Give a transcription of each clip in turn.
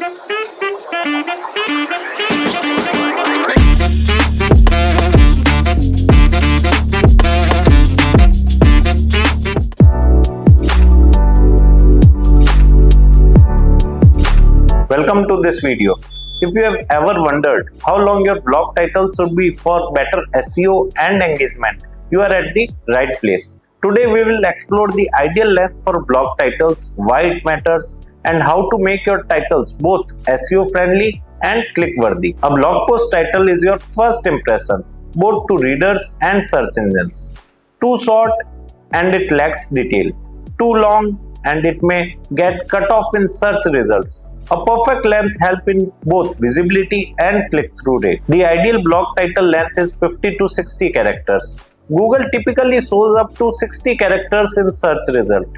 Welcome to this video. If you have ever wondered how long your blog title should be for better SEO and engagement, you are at the right place. Today we will explore the ideal length for blog titles, why it matters, and how to make your titles both SEO friendly and click worthy. A blog post title is your first impression, both to readers and search engines. Too short and it lacks detail. Too long and it may get cut off in search results. A perfect length helps in both visibility and click-through rate. The ideal blog title length is 50 to 60 characters. Google typically shows up to 60 characters in search result.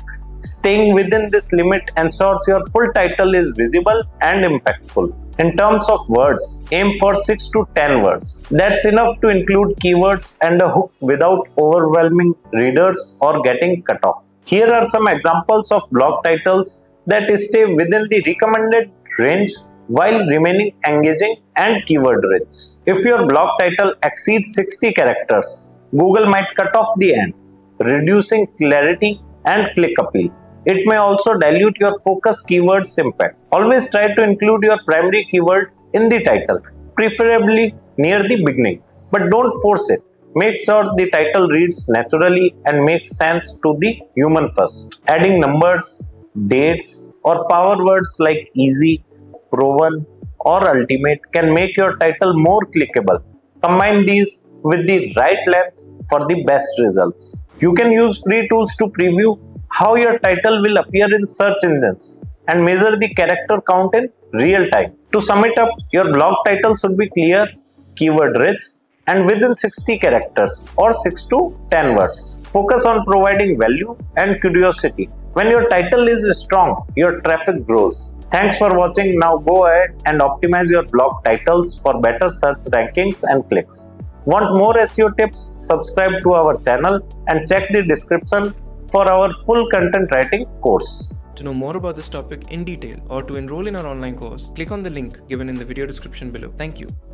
Staying within this limit ensures your full title is visible and impactful. In terms of words, aim for 6 to 10 words. That's enough to include keywords and a hook without overwhelming readers or getting cut off. Here are some examples of blog titles that stay within the recommended range while remaining engaging and keyword rich. If your blog title exceeds 60 characters, Google might cut off the end, reducing clarity and click appeal. It may also dilute your focus keyword's impact. Always try to include your primary keyword in the title, preferably near the beginning, but don't force it. Make sure the title reads naturally and makes sense to the human first. Adding numbers, dates, or power words like easy, proven, or ultimate can make your title more clickable. Combine these with the right length for the best results. You can use free tools to preview how your title will appear in search engines and measure the character count in real time. To sum it up, your blog title should be clear, keyword rich, and within 60 characters or 6 to 10 words. Focus on providing value and curiosity. When your title is strong, your traffic grows. Thanks for watching. Now go ahead and optimize your blog titles for better search rankings and clicks. Want more SEO tips? Subscribe to our channel and check the description for our full content writing course. To know more about this topic in detail or to enroll in our online course, click on the link given in the video description below. Thank you.